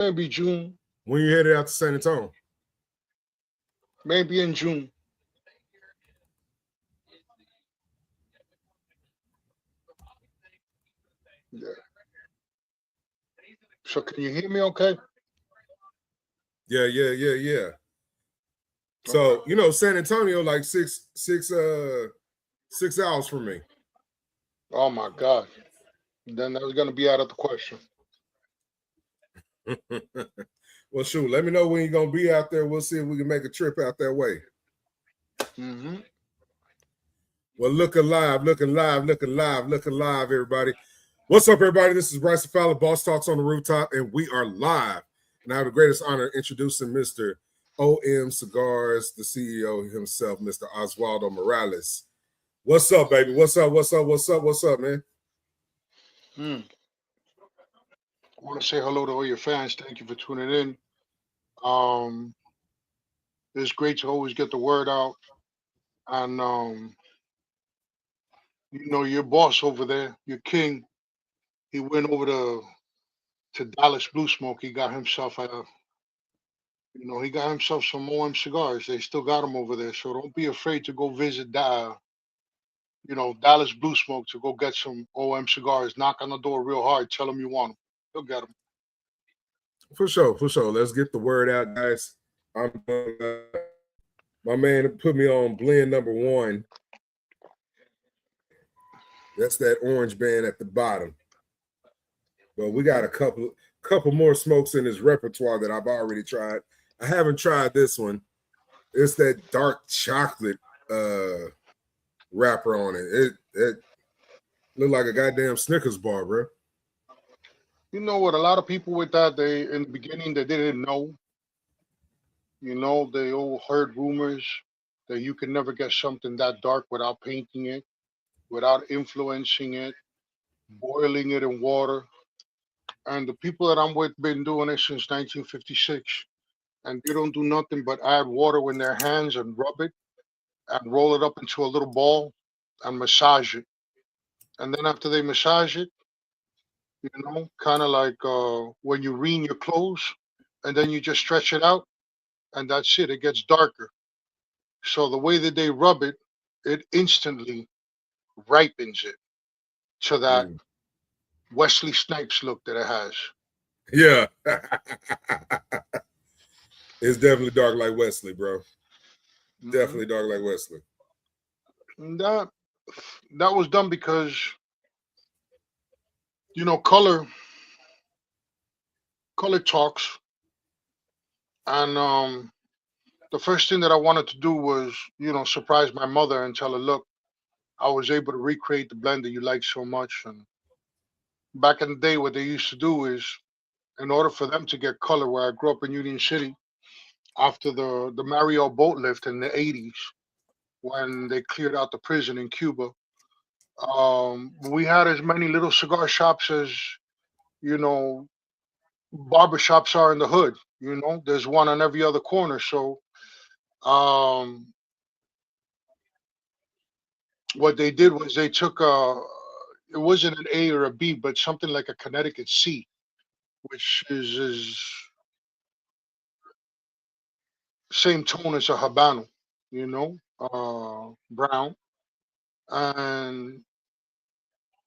Maybe June. When you headed out to San Antonio? Maybe in June. Yeah. So can you hear me okay? Yeah. Okay. So, San Antonio, like 6 hours from me. Oh my God. Then that was gonna be out of the question. Well, shoot, let me know when you're gonna be out there. We'll see if we can make a trip out that way. Mm-hmm. Well, looking live, everybody. What's up, everybody? This is Bryce Fowler, Boss Talks on the Rooftop, and we are live. And I have the greatest honor introducing Mr. OM Cigars, the CEO himself, Mr. Osvaldo Morales. What's up, baby? What's up, man? I want to say hello to all your fans. Thank you for tuning in. Um, it's great to always get the word out. And your boss over there, your king, he went over to Dallas Blue Smoke. He got himself some OM cigars. They still got them over there. So don't be afraid to go visit Dallas Blue Smoke to go get some OM cigars. Knock on the door real hard. Tell them you want them. They'll get them. For sure. Let's get the word out, guys. My man put me on blend number 1. That's that orange band at the bottom. But we got a couple more smokes in his repertoire that I've already tried. I haven't tried this one. It's that dark chocolate wrapper on it. It looked like a goddamn Snickers bar, bro. You know what? A lot of people with that, they in the beginning they didn't know. They all heard rumors that you can never get something that dark without painting it, without influencing it, boiling it in water. And the people that I'm with been doing it since 1956, and they don't do nothing but add water in their hands and rub it and roll it up into a little ball and massage it. And then after they massage it, kind of like when you ream your clothes, and then you just stretch it out, and that's it. It gets darker. So the way that they rub it, it instantly ripens it to that Wesley Snipes look that it has. Yeah. It's definitely dark like Wesley, bro. Mm-hmm. Definitely dark like Wesley. And that was done because color talks. And the first thing that I wanted to do was, surprise my mother and tell her, look, I was able to recreate the blend that you like so much. And back in the day, what they used to do is, in order for them to get color, where I grew up in Union City, after the Mario boat lift in the 80s, when they cleared out the prison in Cuba, we had as many little cigar shops as, barbershops are in the hood. There's one on every other corner. So what they did was they took it wasn't an A or a B, but something like a Connecticut C, which is same tone as a Habano, brown. And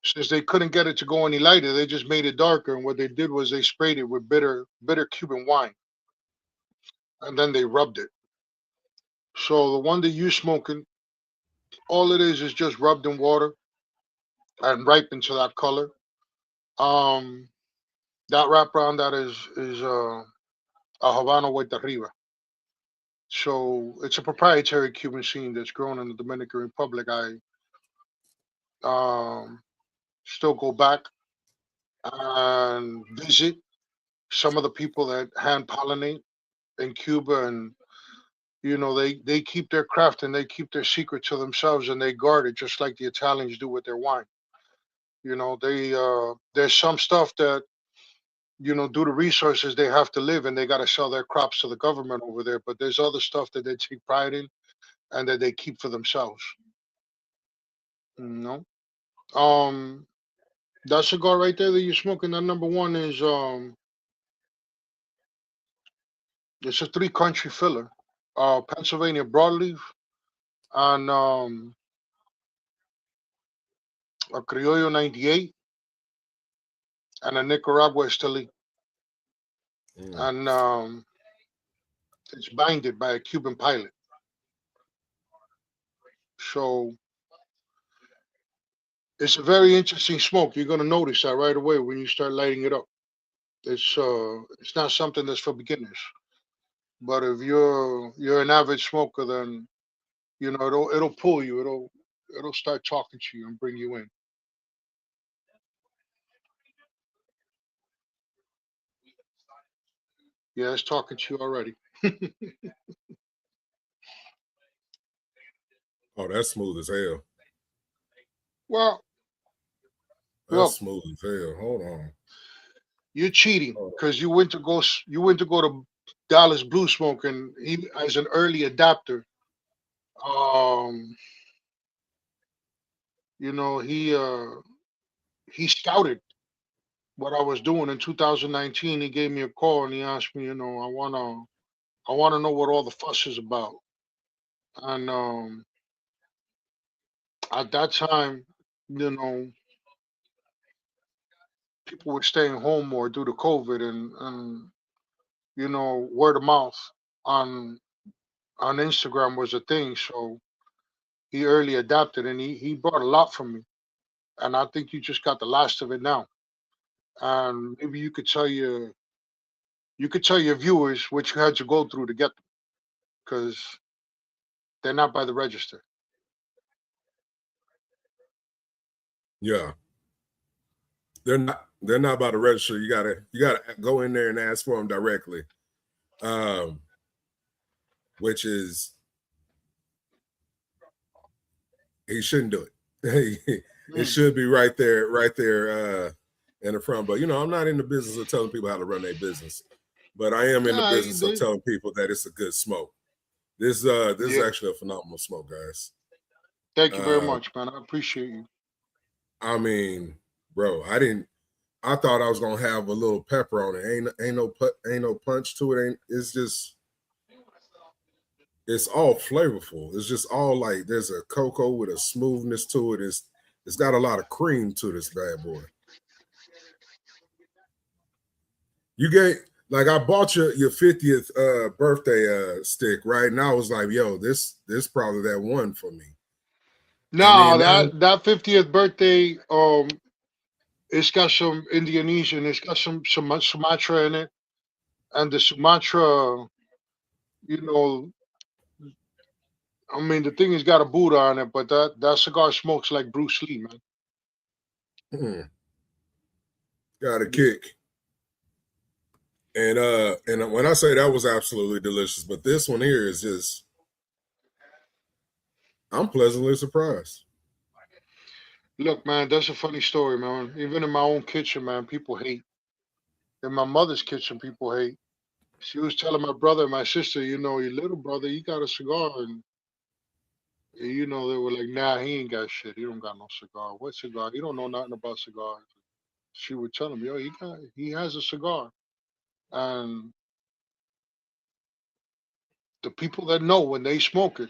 since they couldn't get it to go any lighter, they just made it darker. And what they did was they sprayed it with bitter Cuban wine, and then they rubbed it. So the one that you smoking, all it is just rubbed in water and ripened to that color. Um, that wrapper on that is a Havana with Arriba. So it's a proprietary Cuban scene that's grown in the Dominican Republic. I um, still go back and visit some of the people that hand pollinate in Cuba, and they keep their craft and they keep their secret to themselves, and they guard it just like the Italians do with their wine. They there's some stuff that due to resources they have to live, and they got to sell their crops to the government over there. But there's other stuff that they take pride in and that they keep for themselves. No. That cigar right there that you're smoking, that number 1 is It's a 3 country filler. Pennsylvania broadleaf and a Criollo 98 and a Nicaragua Esteli. Mm. And it's binded by a Cuban pilot. So it's a very interesting smoke. You're gonna notice that right away when you start lighting it up. It's not something that's for beginners. But if you're an avid smoker, then it'll pull you. It'll start talking to you and bring you in. Yeah, it's talking to you already. Oh, that's smooth as hell. Well, That's look, smooth as hell. Hold on. you're cheating Oh, because you went to go to Dallas Blue Smoke, and he as an early adapter. Um, he scouted what I was doing in 2019. He gave me a call and he asked me, I wanna know what all the fuss is about. And at that time, you know, people were staying home more due to COVID, and word of mouth on on Instagram was a thing. So he early adapted, and he brought a lot from me. And I think you just got the last of it now. And maybe you could tell your viewers what you had to go through to get them, because they're not by the register. yeah. They're not about to register. You gotta go in there and ask for them directly. Um, which is he shouldn't do it. It Mm. should be right there in the front. But I'm not in the business of telling people how to run their business. But I am in the Yeah, he business of did. telling people that it's a good smoke. This is Yeah. actually a phenomenal smoke, guys. Thank you very Uh, much, man. I appreciate you. I mean, bro, I thought I was gonna have a little pepper on it. Ain't no punch to it. Ain't it's just it's all flavorful. It's just all like there's a cocoa with a smoothness to it. It's got a lot of cream to this bad boy. You get like I bought your 50th birthday stick, right? And I was like, yo, this probably that one for me. And No, then now, that 50th birthday, it's got some Indonesian, it's got some Sumatra in it, and the Sumatra, you know, I mean, the thing has got a Buddha on it, but that cigar smokes like Bruce Lee, man. got a Yeah. kick. And when I say that was absolutely delicious, but this one here is just I'm pleasantly surprised. Look, man, that's a funny story, man. Even in my own kitchen, man, people hate. In my mother's kitchen, people hate. She was telling my brother and my sister, your little brother, he got a cigar, and they were like, nah, he ain't got shit. He don't got no cigar. What cigar? He don't know nothing about cigars. She would tell him, yo, he has a cigar. And the people that know when they smoke it,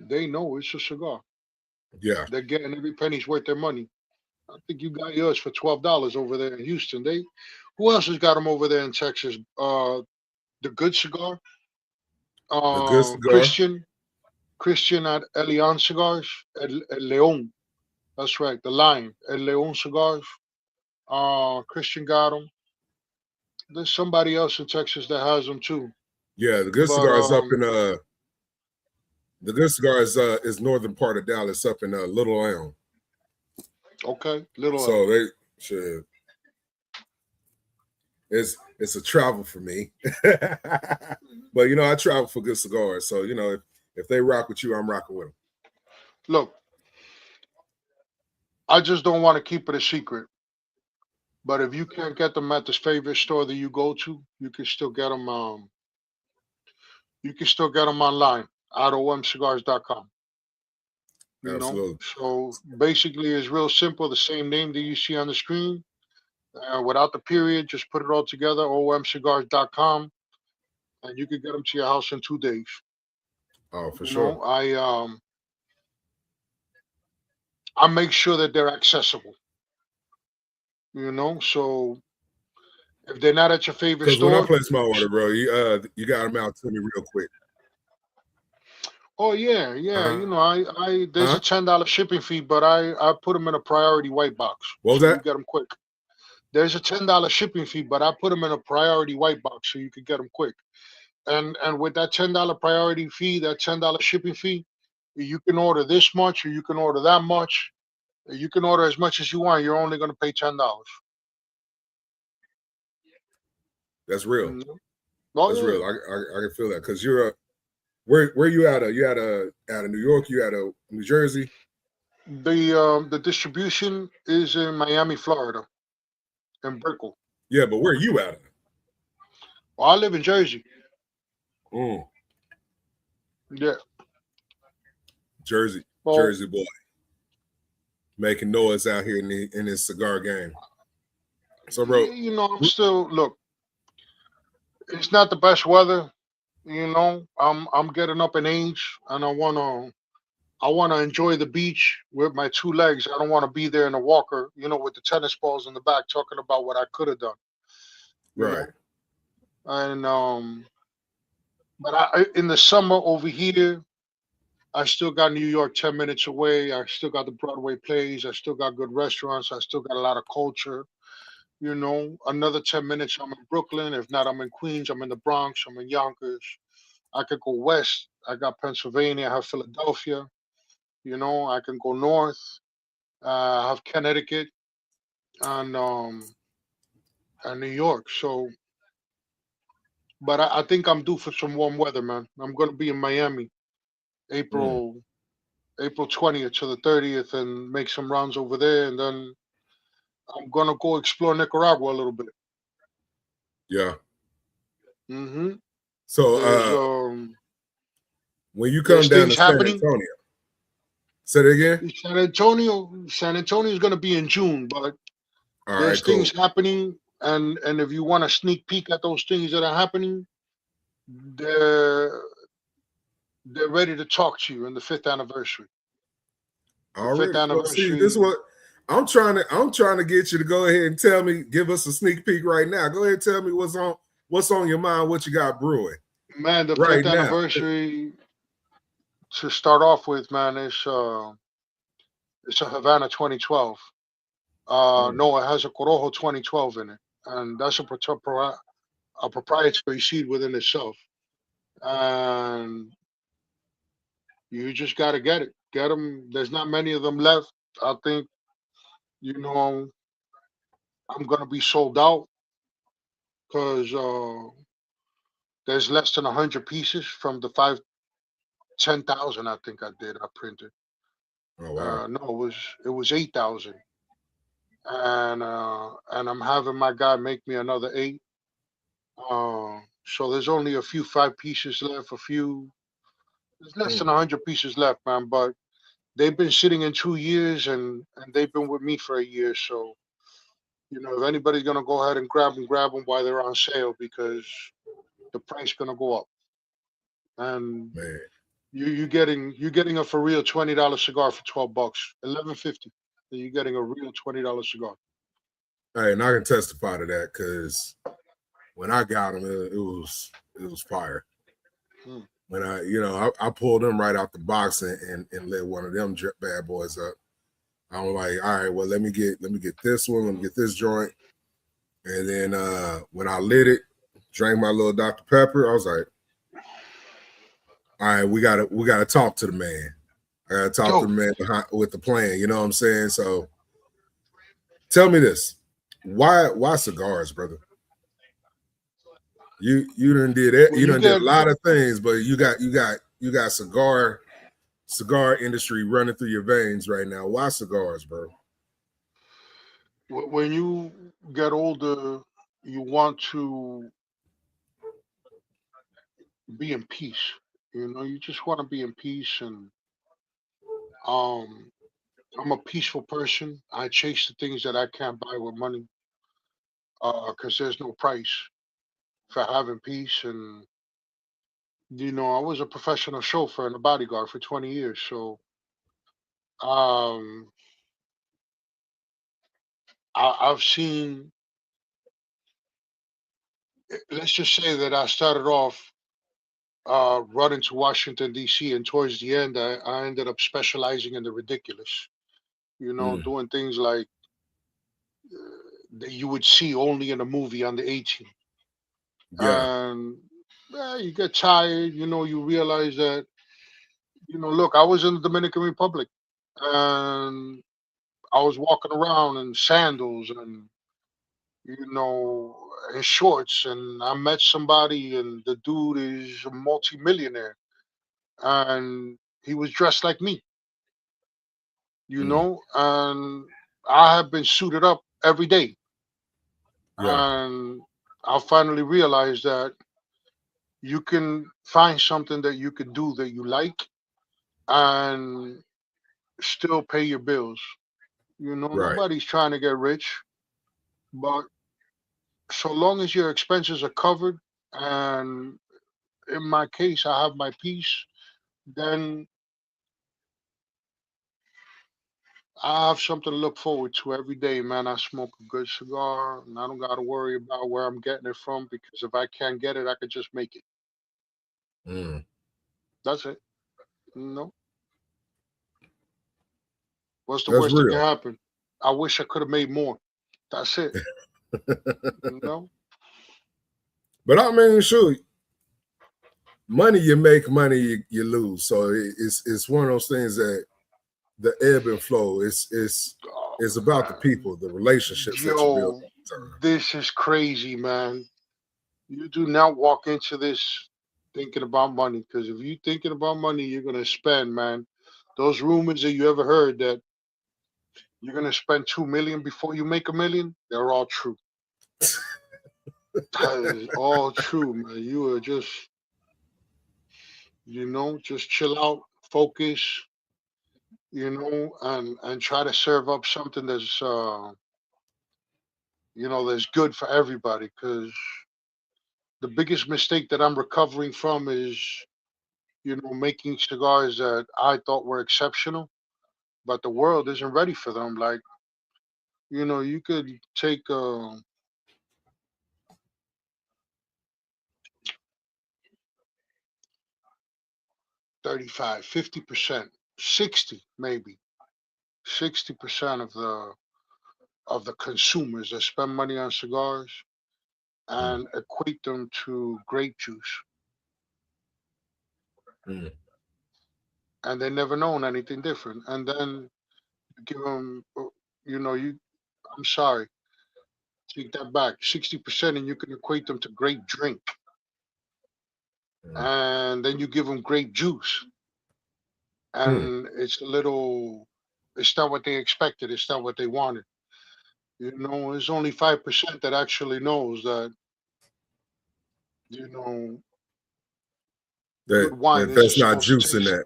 they know it's a cigar. Yeah, They're getting every penny's worth their money. I think you got yours for $12 over there in Houston. Who else has got them over there in Texas? The Good Cigar, a good cigar. Christian at Elian Cigars, El Leon. That's right, the Lion, El Leon Cigars. Christian got them. There's somebody else in Texas that has them too. Yeah, the good But cigar is up in the good cigar is northern part of Dallas up in Little Elm. okay, Little So L. they should it's a travel for me. But I travel for good cigars. So if they rock with you, I'm rocking with them. Look, I just don't want to keep it a secret. But if you can't get them at the favorite store that you go to, you can still get them. Online at omcigars.com. Absolutely. So basically, it's real simple. The same name that you see on the screen, without the period. Just put it all together. omcigars.com. and you could get them to your house in 2 days. Oh, for You sure. know, I make sure that they're accessible. You know, so if they're not at your favorite Because when I store, place my order, bro, you got them out to me real quick. oh yeah, yeah. Uh-huh. You know, I there's a $10 shipping fee, but I put them in a priority white box, What was so you that? get them quick. There's a $10 shipping fee, but I put them in a priority white box so you could get them quick. And with that $10 priority fee, that $10 shipping fee, you can order this much or you can order that much. You can order as much as you want. You're only going to pay $10. That's real. Mhm. Oh That's yeah. real. I can feel that because you're where you at? You out of New York? You out of New Jersey? The distribution is in Miami, Florida, in Brickell. Yeah, but where you out of? Well, I live in Jersey. Mm, Yeah. Jersey, Well, Jersey boy, making noise out here in this cigar game. So, bro, you know, I'm still look. It's not the best weather. You know, I'm getting up in age, and I wanna enjoy the beach with my two legs. I don't want to be there in a walker, you know, with the tennis balls in the back, talking about what I could have done. You right? know, and but in the summer over here, I still got New York 10 minutes away. I still got the Broadway plays. I still got good restaurants. I still got a lot of culture. You know, another 10 minutes, I'm in Brooklyn. If not, I'm in Queens. I'm in the Bronx. I'm in Yonkers. I could go west. I got Pennsylvania. I have Philadelphia. You know, I can go north. I have Connecticut and New York. So, but I think I'm due for some warm weather, man. I'm gonna be in Miami Mm, April April 20th to the 30th and make some rounds over there, and then I'm gonna go explore Nicaragua a little bit. yeah. hmm So, There's when you come there's down things to San happening. Antonio, say that again. San Antonio is gonna be in June, but All right, there's cool. things happening, and if you want a sneak peek at those things that are happening, they're they're ready to talk to you in the fifth anniversary. The fifth Already. So, see, this is anniversary, what I'm trying to get you to go ahead and tell me, give us a sneak peek right now. Go ahead and tell me what's on your mind, what you got brewing man. The right fifth now. anniversary to start off with, man, it's a Havana 2012. Mm, No, it has a Corojo 2012 in it, and that's a proprietary seed within itself. And you just got to get it. Get them. There's not many of them left. I think, you know, I'm going to be sold out because there's less than 100 pieces from the 10,000 I think I printed. oh wow. No, it was 8,000. And I'm having my guy make me another eight. So there's only a few five pieces left, there's less than Mm, 100 pieces left, man. But they've been sitting in 2 years, and they've been with me for a year. So, you know, if anybody's gonna go ahead and grab them while they're on sale because the price gonna go up. And man. you're getting a for real $20 cigar for $12, 11.50. You're getting a real $20 cigar. Hey, and I can testify to that because when I got them, it was fire. Hmm. When I pulled them right out the box and lit one of them bad boys up. I was like, all right, well, let me get this one, let me get this joint. And then when I lit it, drank my little Dr. Pepper, I was like, all right, we gotta talk to the man. I gotta talk to Yo, the man with the plan. You know what I'm saying? So tell me this: why cigars, brother? You done did it. when You you done did get a lot of things, but you got cigar industry running through your veins right now. Why cigars, bro? when you get older, you want to be in peace. You know, you just want to be in peace, and um, I'm a peaceful person. I chase the things that I can't buy with money, because there's no price for having peace. And I was a professional chauffeur and a bodyguard for 20 years. So um, I've seen, let's just say that I started off running to Washington, D.C., and towards the end, I ended up specializing in the ridiculous, Mm, doing things like that you would see only in a movie on the 18. yeah. And you get tired, you realize that, look, I was in the Dominican Republic and I was walking around in sandals and, in shorts, and I met somebody, and the dude is a multimillionaire, and he was dressed like me, Mm, and I have been suited up every day. yeah. And I finally realized that you can find something that you can do that you like and still pay your bills. Right. Nobody's trying to get rich, but so long as your expenses are covered, and in my case, I have my peace, then I have something to look forward to every day, man. I smoke a good cigar, and I don't got to worry about where I'm getting it from, because if I can't get it, I could just make it. Mm, That's it. No, what's the that's worst that can real. happen? I wish I could have made more. That's it. You know? But I mean, sure, money you make, money you lose. So it's one of those things that the ebb and flow. Oh, it's about the man. people, the relationships that you build Yo, over time. this is crazy, man. You do not walk into this thinking about money, because if you're thinking about money, you're gonna spend, man. Those rumors that you ever heard that you're gonna spend 2 million before you make a million, they're all true. That is all true, man. You are just chill out, focus, and try to serve up something that's good for everybody. Because the biggest mistake that I'm recovering from is, making cigars that I thought were exceptional, but the world isn't ready for them. Like, you could take 35, 50%, 60 maybe, 60% of the consumers that spend money on cigars Mm, and equate them to grape juice, mm, and they never known anything different. And then you give them, you. I'm sorry, take that back. 60%, and you can equate them to grape drink, mm, and then you give them grape juice, mm. and it's a little. It's not what they expected. It's not what they wanted. It's only 5% that actually knows that you know good wine isn't That's not supposed to juice in taste. that.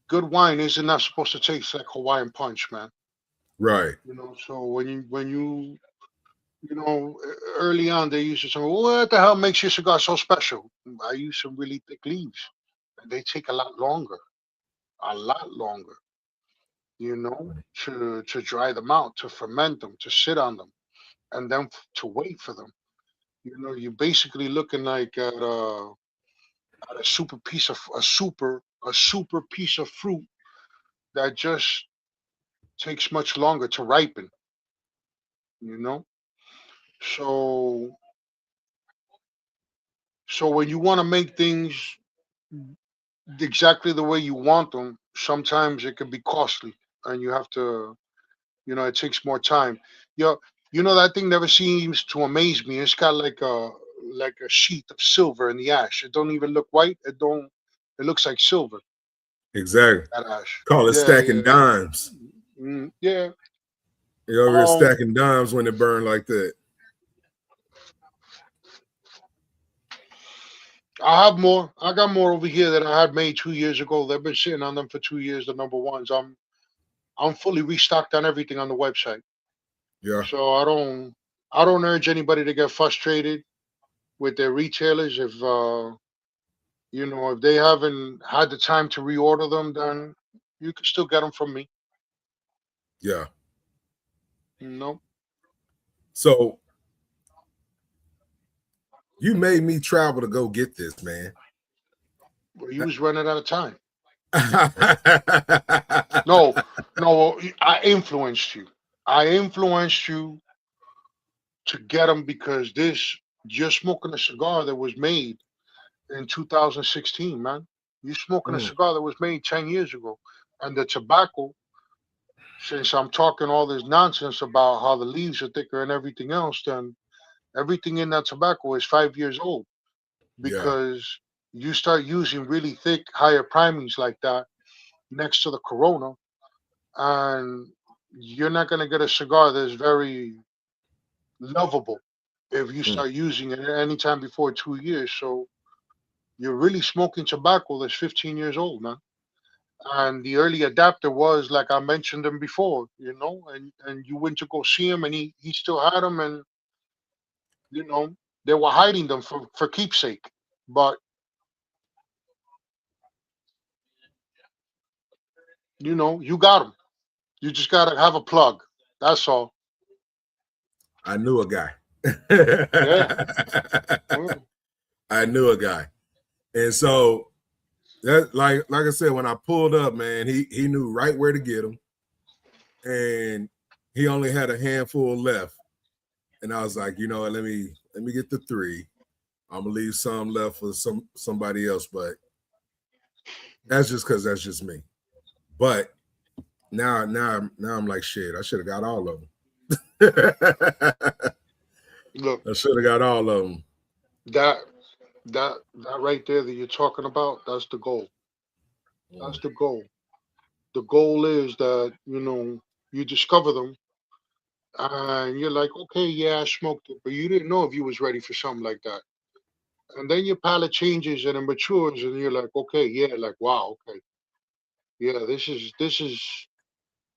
Good wine isn't not supposed to taste like Hawaiian punch, man. Right. So early on they used to say, "Well, what the hell makes your cigar so special?" I use some really thick leaves, and they take a lot longer, to dry them out, to ferment them, to sit on them, and then to wait for them. You're basically looking like at a super piece of fruit that just takes much longer to ripen. You know, so so when you want to make things exactly the way you want them, sometimes it can be costly, and you have to, it takes more time. Yo, that thing never seems to amaze me. It's got like a sheet of silver in the ash. It don't even look white. It don't. It looks like silver. Exactly. That ash. Call it Yeah, stacking yeah, dimes. yeah. You over here Um, stacking dimes when they burn like that. I have more. I got more over here that I had made 2 years ago. They've been sitting on them for 2 years. The number ones. I'm fully restocked on everything on the website. Yeah. So I don't urge anybody to get frustrated with their retailers if You know, if they haven't had the time to reorder them, then you can still get them from me. Yeah. You know, So you made me travel to go get this, man. but you was running out of time. No, no, I influenced you. I influenced you to get them because this you're smoking a cigar that was made in 2016, man. You're smoking a Mm, cigar that was made 10 years ago, and the tobacco. Since I'm talking all this nonsense about how the leaves are thicker and everything else, then everything in that tobacco is 5 years old yeah. because you start using really thick, higher primings like that next to the Corona, and you're not going to get a cigar that's very lovable if you Mm, start using it anytime before 2 years. So you're really smoking tobacco that's 15 years old, man. And the early adapter was like I mentioned him before, and you went to go see him, and he still had them, and you know they were hiding them for keepsake. But you got them. You just gotta have a plug. That's all. I knew a guy. Yeah. Mm. I knew a guy. And so that like I said, when I pulled up, man, he knew right where to get them. And he only had a handful left. And I was like, you know what, let me get the three. I'm gonna leave some left for somebody else, but that's just because that's just me. But now I'm like, shit, I should have got all of them. Look, I should have got all of them. that that right there that you're talking about, that's the goal. That's Mm, the goal. The goal is that you discover them and you're like, okay, yeah, I smoked it, but you didn't know if you was ready for something like that. And then your palate changes and it matures, and you're like, okay, yeah, like wow, okay, yeah, this is.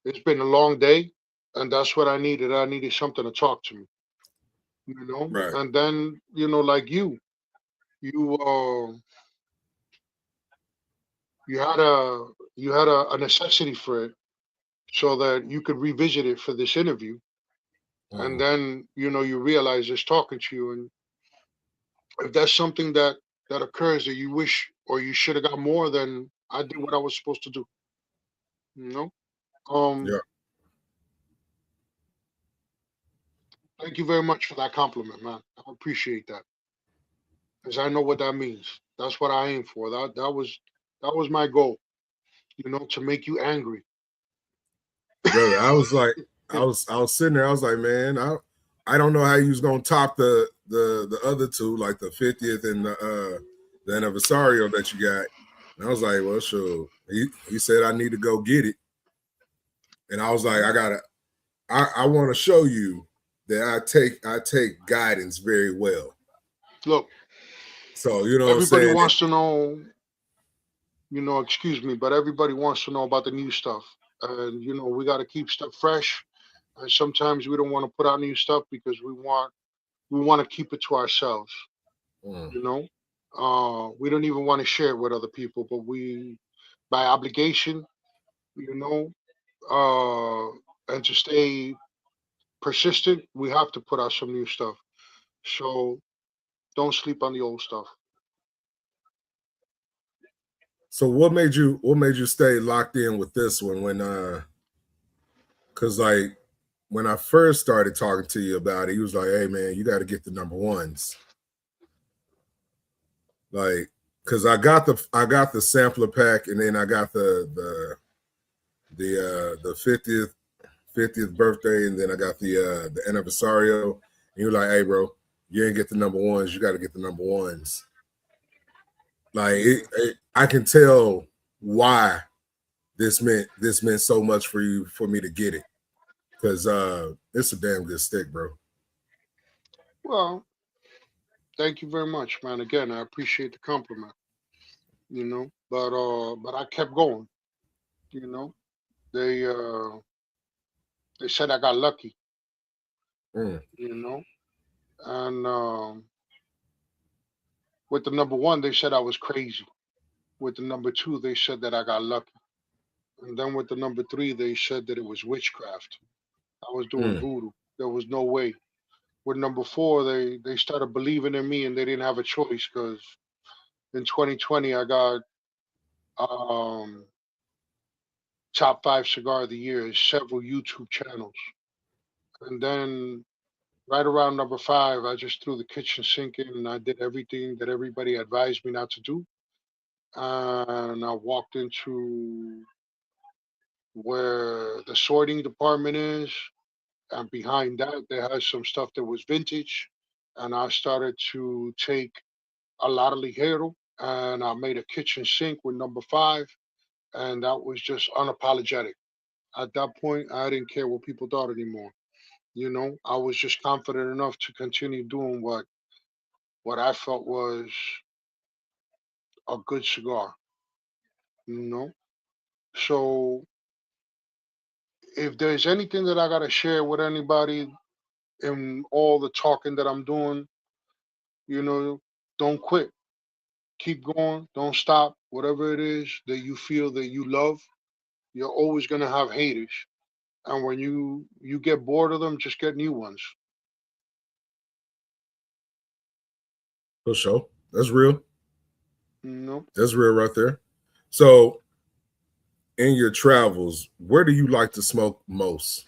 It's been a long day, and that's what I needed. I needed something to talk to me, right. And then like you you had a necessity for it, so that you could revisit it for this interview, and Mm. then you realize it's talking to you, and if that's something that occurs that you wish or you should have got more, then I did what I was supposed to do. You know. Yeah. Thank you very much for that compliment, man. I appreciate that, because I know what that means. That's what I aim for. That was my goal. To make you angry. Brother. I was like, I was sitting there. I was like, man, I don't know how you was gonna top the other two, like the 50th and the anniversario that you got. And I was like, well, sure. He said I need to go get it, and I was like, I want to show you that I take guidance very well. Look, So you know what I'm everybody saying? wants to know. Excuse me, but everybody wants to know about the new stuff, and we got to keep stuff fresh. And sometimes we don't want to put out new stuff because we want to keep it to ourselves. Mm. You know, we don't even want to share it with other people, but by obligation, you know, and to stay persistent, we have to put out some new stuff. So don't sleep on the old stuff. So what made you stay locked in with this one when because like when I first started talking to you about it, he was like, "Hey man, you got to get the number ones." Like, because I got the sampler pack, and then I got the 50th birthday, and then I got the anniversario. And you were like, "Hey bro, you ain't get the number ones. You got to get the number ones." Like, Yeah. I can tell why this meant so much for you for me to get it, because it's a damn good stick, bro. Well, thank you very much, man. Again, I appreciate the compliment. But I kept going. You know, they uh, they said I got lucky. Mm, You know, and With the number one, they said I was crazy. With the number two, they said that I got lucky. And then with the number three, they said that it was witchcraft. I was doing Mm. voodoo. There was no way. With number four, they started believing in me and they didn't have a choice because in 2020 I got um, top five cigar of the year in several YouTube channels. And then right around number five, I just threw the kitchen sink in and I did everything that everybody advised me not to do. And I walked into where the sorting department is, and behind that, they had some stuff that was vintage. And I started to take a lot of ligero, and I made a kitchen sink with number five, and that was just unapologetic. At that point, I didn't care what people thought anymore. You know, I was just confident enough to continue doing what I felt was a good cigar. You know, so if there's anything that I gotta share with anybody in all the talking that I'm doing, you know, don't quit. Keep going. Don't stop. Whatever it is that you feel that you love, you're always gonna have haters. And when you get bored of them, just get new ones. For sure. That's real. You know. That's real right there. So, in your travels, where do you like to smoke most?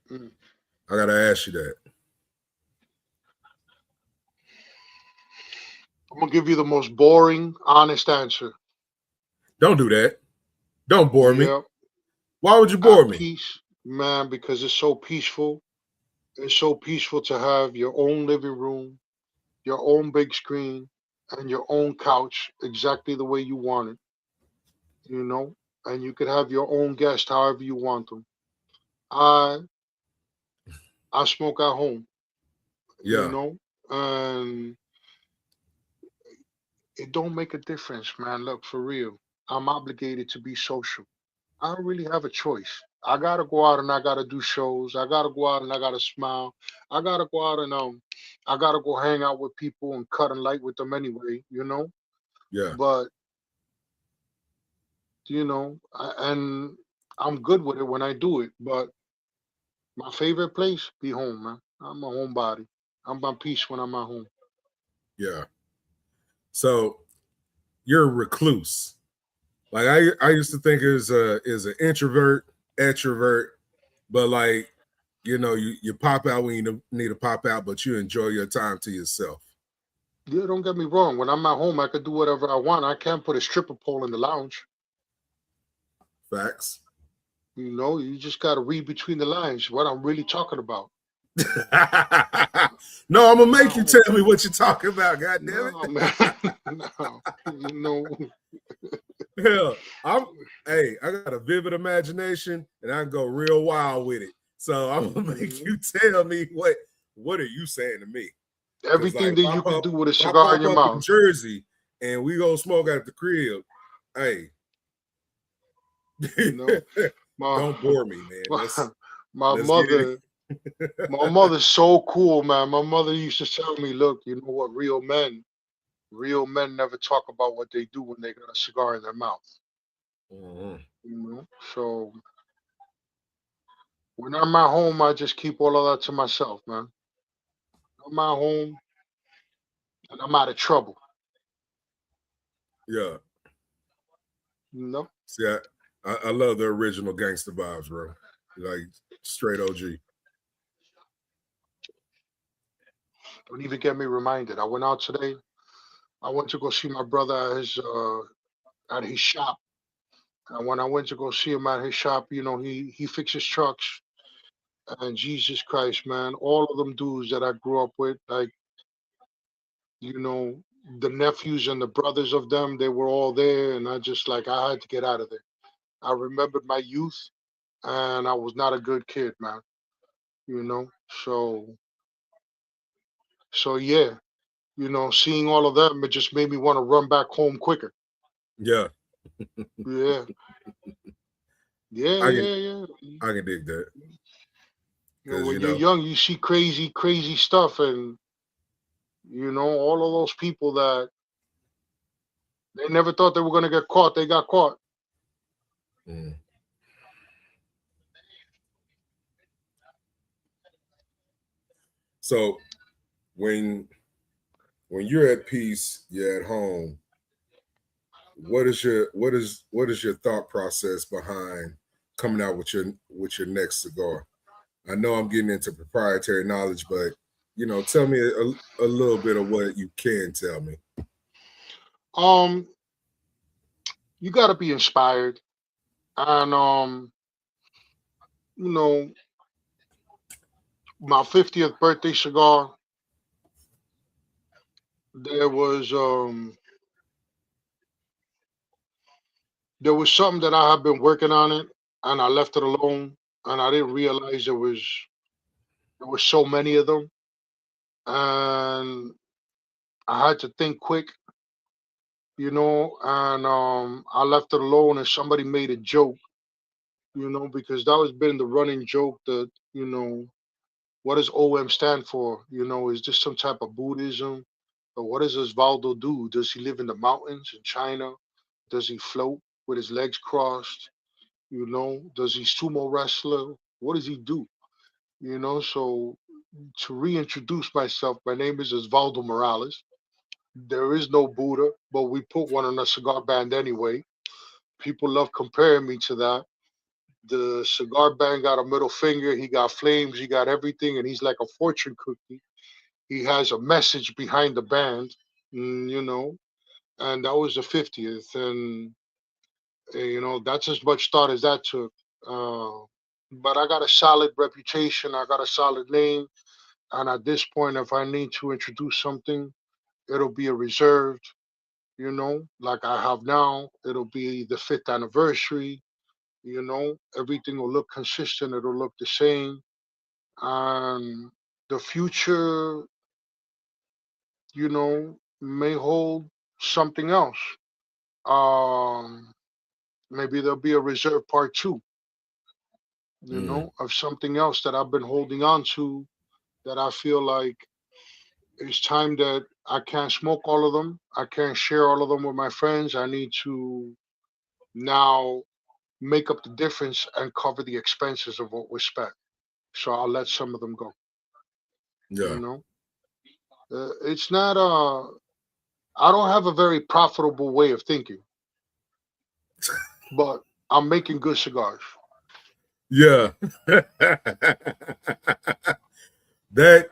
Mm. I gotta ask you that. I'm gonna give you the most boring, honest answer. Don't do that. Don't bore me. Yeah, Why would you bore at me? peace, man, because it's so peaceful. It's so peaceful to have your own living room, your own big screen, and your own couch exactly the way you want it. You know, and you could have your own guest however you want them. I I smoke at home, you Yeah, know, and it don't make a difference, man. Look, for real, I'm obligated to be social. I don't really have a choice. I gotta go out and I gotta do shows. I gotta go out and I gotta smile. I gotta go out and I gotta go hang out with people and cut and light with them anyway, you know. yeah, But and I'm good with it when I do it. But my favorite place, be home, man. I'm a homebody. I'm at peace when I'm at home. yeah. So you're a recluse. Like I used to think is an introvert, extrovert, but like you pop out when you need to pop out, but you enjoy your time to yourself. Yeah, don't get me wrong. When I'm at home, I could do whatever I want. I can't put a stripper pole in the lounge. Facts. You know, you just got to read between the lines what I'm really talking about. No, I'm gonna make you No, tell me what you're talking about. God damn no, it! man, no. You know, Hell, hey, I got a vivid imagination and I can go real wild with it. So I'm gonna make you tell me what are you saying to me? Because like everything that you could do with a if I cigar in pop your up in mouth. Jersey and we go smoke at the crib, hey, You know, my don't bore me, man. my, my Let's get it. my mother's so cool, man. My mother used to tell me, "Look, you know what? Real men never talk about what they do when they got a cigar in their mouth." Mm-hmm. You know, so when I'm at home, I just keep all of that to myself, man. I'm at home and I'm out of trouble. Yeah. You know, See, I love the original gangster vibes, bro. Like straight OG. don't even get me reminded. I went out today. I went to go see my brother at his shop. And when I went to go see him at his shop, you know, he fixes trucks. And Jesus Christ, man, all of them dudes that I grew up with, like, you know, the nephews and the brothers of them, they were all there. And I just like I had to get out of there. I remembered my youth and I was not a good kid, man. You know. So yeah, you know, seeing all of them, it just made me want to run back home quicker. Yeah, Yeah. Yeah, I can yeah, yeah. I can dig that You know, because when you're young, you see crazy, crazy stuff, and All of those people that they never thought they were going to get caught, they got caught. Mm. So when you're at peace, you're at home. What is your thought process behind coming out with your next cigar? I know I'm getting into proprietary knowledge, but tell me a little bit of what you can tell me. Um, you got to be inspired, and you know, my 50th birthday cigar, there was something that I had been working on it, and I left it alone, and I didn't realize there was so many of them, and I had to think quick, and I left it alone, and somebody made a joke, because that was been the running joke that what does OM stand for? Is this some type of Buddhism? Or what does Osvaldo do? Does he live in the mountains in China? Does he float with his legs crossed? Does he sumo wrestler? What does he do? So to reintroduce myself, my name is Osvaldo Morales. There is no Buddha, but we put one on a cigar band anyway. People love comparing me to that. The cigar band got a middle finger, he got flames, he got everything, and he's like a fortune cookie. He has a message behind the band, and that was the 50th. And, that's as much thought as that took. Uh, but I got a solid reputation, I got a solid name. And at this point, if I need to introduce something, it'll be a reserved, like I have now. It'll be the fifth anniversary, everything will look consistent, it'll look the same. And the future, may hold something else. Um, Maybe there'll be a reserve part two, Mm. of something else that I've been holding on to that I feel like it's time that I can't smoke all of them. I can't share all of them with my friends. I need to now make up the difference and cover the expenses of what we spent. So I'll let some of them go. You Yeah. know, it's not I don't have a very profitable way of thinking, but I'm making good cigars. Yeah. That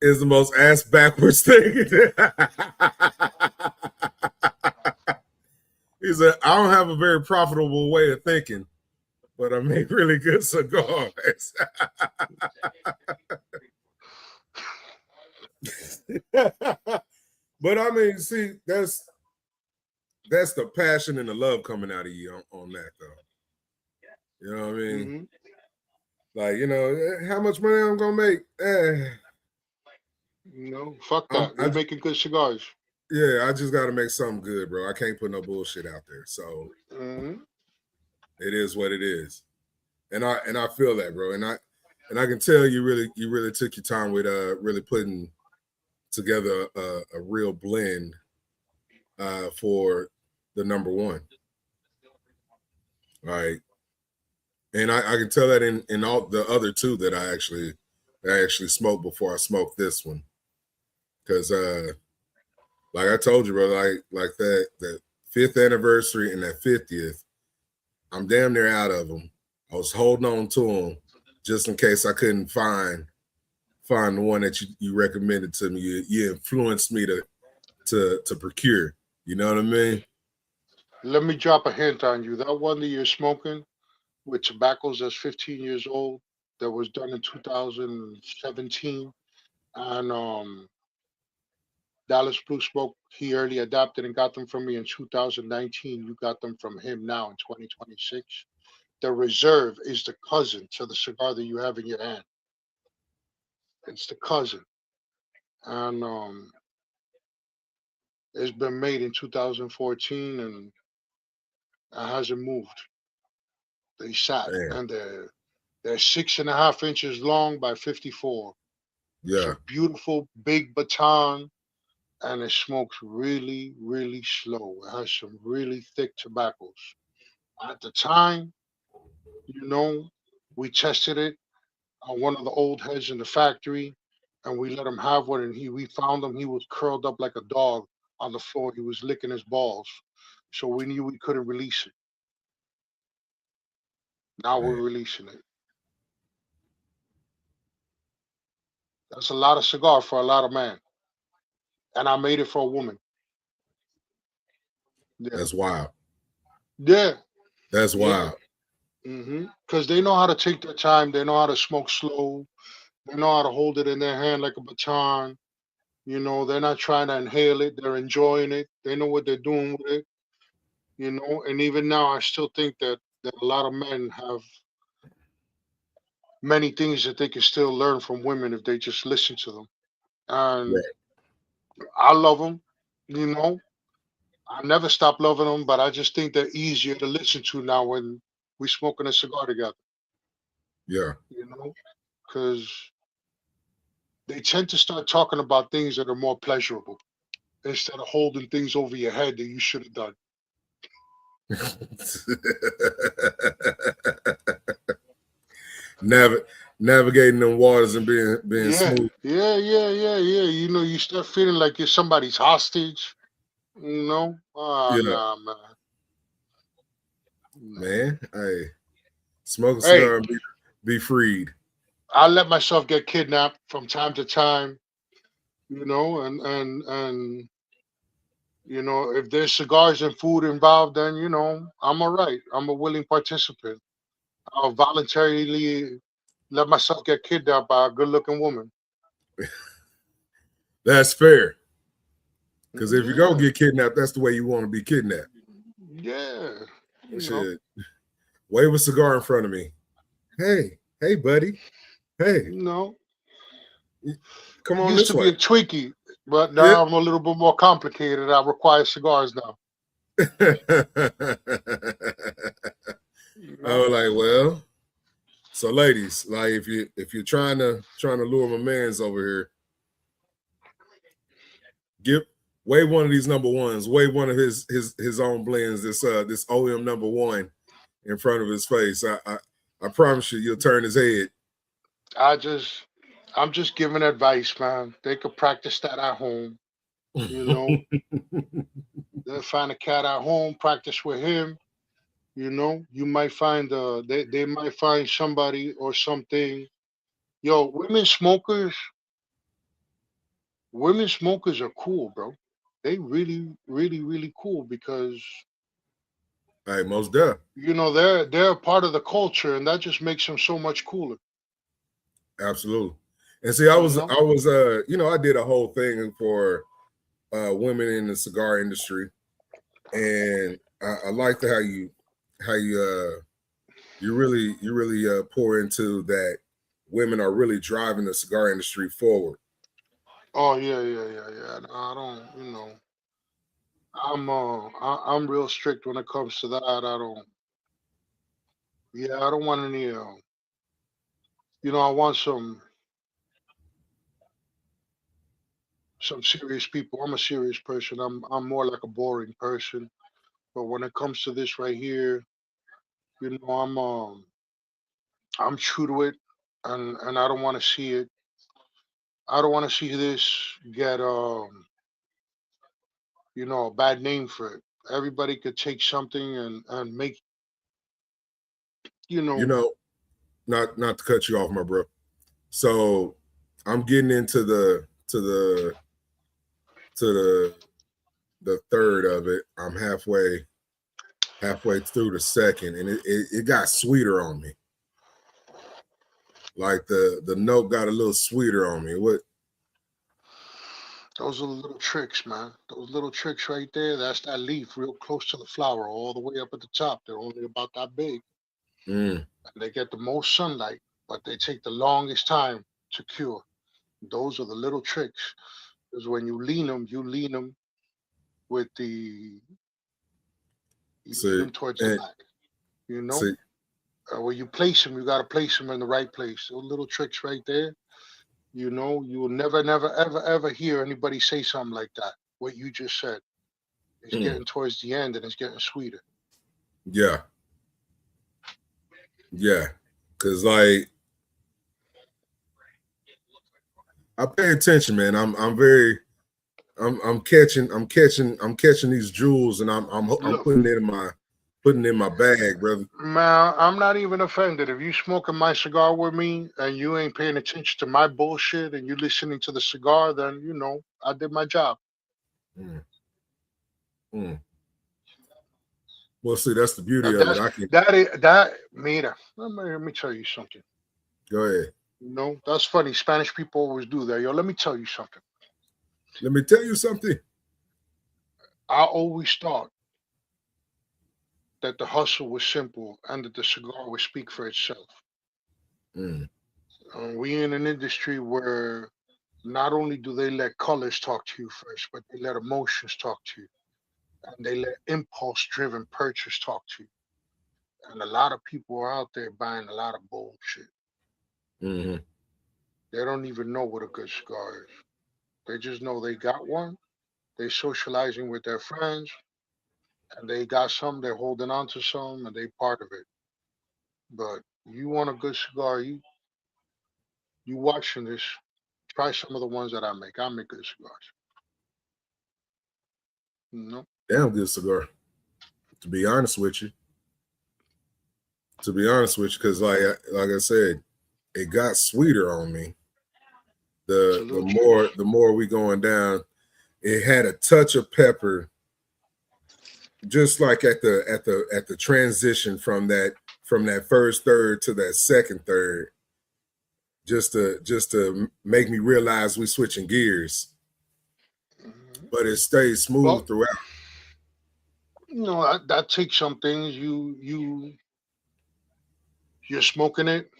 is the most ass backwards thing. He said, I don't have a very profitable way of thinking, but I make really good cigars. But I mean, see, that's the passion and the love coming out of you on that though. You know what I mean? Hmm. Like, how much money I'm gonna make? Fuck I'm that. I We're making good cigars. yeah, I just gotta make something good, bro. I can't put no bullshit out there. So Hmm. it is what it is. And I feel that, bro. And I can tell you really took your time with really putting together a real blend for the number one. Right. And I can tell that in all the other two that I actually smoked before I smoked this one. Cause like I told you, bro, like that fifth anniversary and that 50th, I'm damn near out of them. I was holding on to them just in case I couldn't find the one that you recommended to me. You influenced me to procure. You know what I mean? Let me drop a hint on you. That one that you're smoking with tobaccos that's 15 years old, that was done in 2017, and Dallas Blue Smoke, he early adopted and got them from me in 2019. You got them from him now in 2026. The reserve is the cousin to the cigar that you have in your hand. It's the cousin, and it's been made in 2014, and it hasn't moved. They sat, Man, and they're 6.5 inches long by 54. It's a yeah, beautiful big baton. and it smokes really, really slow. It has some really thick tobaccos. At the time, you know, we tested it on one of the old heads in the factory, and we let him have one. And we found him. He was curled up like a dog on the floor. He was licking his balls, so we knew we couldn't release it. Now we're Man, releasing it. That's a lot of cigar for a lot of man, and I made it for a woman. Yeah, that's wild. yeah, That's yeah. wild. Because they know how to take their time. They know how to smoke slow. They know how to hold it in their hand like a baton. They're not trying to inhale it. They're enjoying it. They know what they're doing with it. And even now, I still think that a lot of men have many things that they can still learn from women if they just listen to them. And Right. I love them. You know, I never stop loving them, but I just think they're easier to listen to now when we smoking a cigar together. Yeah. Because they tend to start talking about things that are more pleasurable instead of holding things over your head that you should have done. Nav- Navigating them waters and being Yeah, smooth. yeah, yeah, yeah, yeah. You start feeling like you're somebody's hostage. Ah, Yeah, nah, man. Nah. man. Hey, smoke a Hey, cigar and be freed. I let myself get kidnapped from time to time. And if there's cigars and food involved, then I'm all right. I'm a willing participant. I'll voluntarily let myself get kidnapped by a good-looking woman. That's fair. Because if you go Yeah, get kidnapped, that's the way you want to be kidnapped. yeah. You know, Shit. Wave a cigar in front of me. Hey, buddy. Hey, you know. come I on used this to way. be a Twinkie, but Yeah. now I'm a little bit more complicated. I require cigars now. You I know. was like, well, so ladies, like if you're trying to lure my man's over here, give wave one of these number ones, wave one of his own blends, this OM number one in front of his face. I promise you'll turn his head. I just, I'm just giving advice, man. They could practice that at home. You know, they'll find a cat at home, practice with him. You might find they might find somebody or something. Yo, women smokers are cool, bro. They really, really, really cool because Hey, most deaf. they're a part of the culture, and that just makes them so much cooler. Absolutely. And see, I You was know? I was I did a whole thing for women in the cigar industry, and I liked how you really pour into that. Women are really driving the cigar industry forward. Oh yeah, yeah, yeah, yeah. No, I don't. I'm real strict when it comes to that. I don't. Yeah, I don't want any. I want some serious people. I'm a serious person. I'm more like a boring person. But when it comes to this right here, I'm true to it, and I don't want to see it. I don't want to see this get a bad name for it. Everybody could take something and make you You know. know, not to cut you off, my bro. So I'm getting into the the third of it. I'm halfway through the second, and it got sweeter on me. Like the note got a little sweeter on me. What? Those are the little tricks, man. Those little tricks right there. That's that leaf real close to the flower, all the way up at the top. They're only about that big, Mm, and they get the most sunlight, but they take the longest time to cure. Those are the little tricks. Because when you lean them with the you lean see, them towards the and back. You know, see, where you place them, you got to place them in the right place. Those little tricks right there. You will never, never, ever, ever hear anybody say something like that. What you just said. It's Mm. getting towards the end and it's getting sweeter. Yeah, yeah. Cause like I pay attention, man. I'm very I'm catching these jewels, and I'm Look, putting it in my bag, brother. man, I'm not even offended. If you smoking my cigar with me and you ain't paying attention to my bullshit and you listening to the cigar, then I did my job. Mm, mm. Well, see, that's the beauty of it. That's I can that mira. Let me tell you something. go ahead. That's funny. Spanish people always do that. Yo, let me tell you something. Let me tell you something. I always thought that the hustle was simple and that the cigar would speak for itself. Mm, We in an industry where not only do they let colors talk to you first, but they let emotions talk to you, and they let impulse-driven purchase talk to you. And a lot of people are out there buying a lot of bullshit. mm-hmm. They don't even know what a good cigar is. They just know they got one. They socializing with their friends, and they got some. They're holding on to some, and they part of it. But you want a good cigar? You watching this? Try some of the ones that I make. I make good cigars. No, Damn good cigar. To be honest with you, because like I said, it got sweeter on me. it's a The little juice. more we going down, it had a touch of pepper, just like at the transition from that first third to that second third, just to make me realize we switching gears. Mhm. But it stays But smooth throughout. that takes some things. You're smoking it.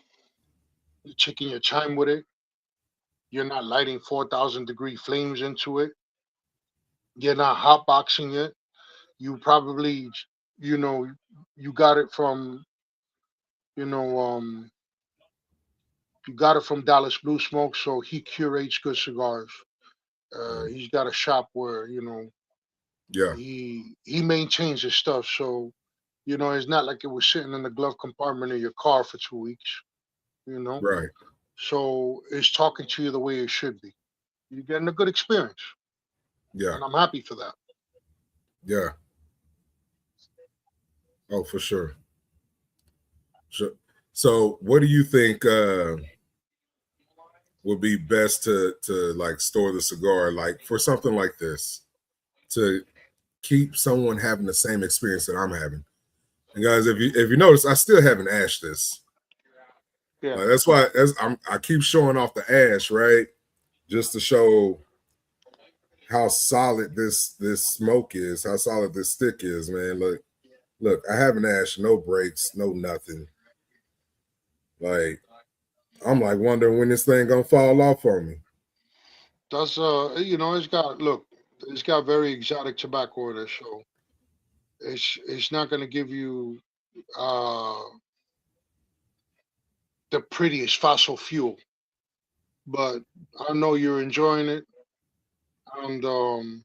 You're taking your time with it. You're not lighting 4,000-degree flames into it. You're not hotboxing it. You probably, you know, you got it from, you know, you got it from Dallas Blue Smoke, so he curates good cigars. Mm, He's got a shop where yeah, he maintains his stuff, so it's not like it was sitting in the glove compartment of your car for 2 weeks. You know, right. so it's talking to you the way it should be. You're getting a good experience, Yeah, and I'm happy for that. yeah. Oh, for sure. Sure. So, what do you think would be best to like store the cigar like for something like this to keep someone having the same experience that I'm having? And guys, if you notice, I still haven't ashed this. Yeah. Like I keep showing off the ash, right? Just to show how solid this smoke is, how solid this stick is, man. Look, I haven't ashed no breaks, no nothing. Like I'm like wondering when this thing gonna fall off on me. That's it's got very exotic tobacco in it, so it's not going to give you uh the prettiest fossil fuel, but I know you're enjoying it, and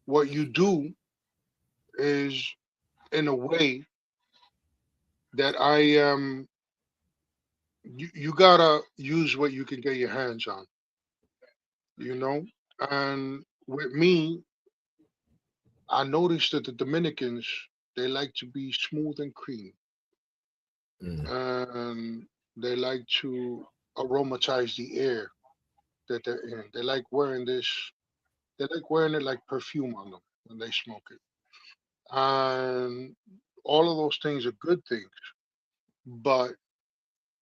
what you do is in a way that you gotta use what you can get your hands on, you know. And with me, I noticed that the Dominicans, they like to be smooth and creamy, Mm, and they like to aromatize the air that they're in. They like wearing it like perfume on them when they smoke it. And all of those things are good things, but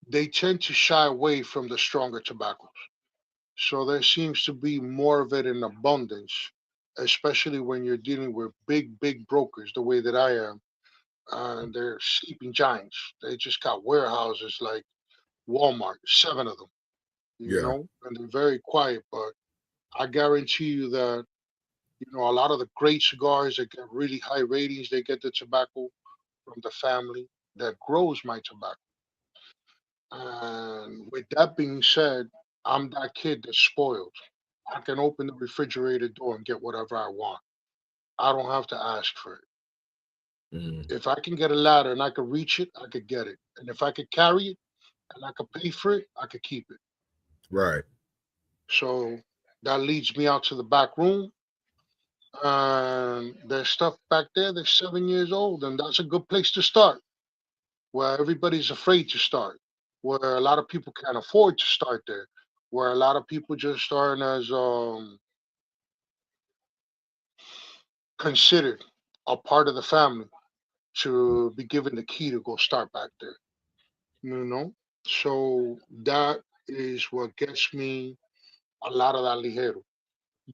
they tend to shy away from the stronger tobaccos. So there seems to be more of it in abundance, especially when you're dealing with big, big brokers the way that I am. And they're sleeping giants. They just got warehouses like Walmart, 7 of them, yeah, and they're very quiet. But I guarantee you that, a lot of the great cigars that get really high ratings, they get the tobacco from the family that grows my tobacco. And with that being said, I'm that kid that's spoiled. I can open the refrigerator door and get whatever I want. I don't have to ask for it. Mm, If I can get a ladder and I could reach it, I could get it. And if I could carry it and I could pay for it, I could keep it. right. So that leads me out to the back room. And there's stuff back there that's 7 years old, and that's a good place to start. Where everybody's afraid to start, where a lot of people can't afford to start there, where a lot of people just aren't as considered a part of the family to be given the key to go start back there. You know, so that is what gets me a lot of that ligero.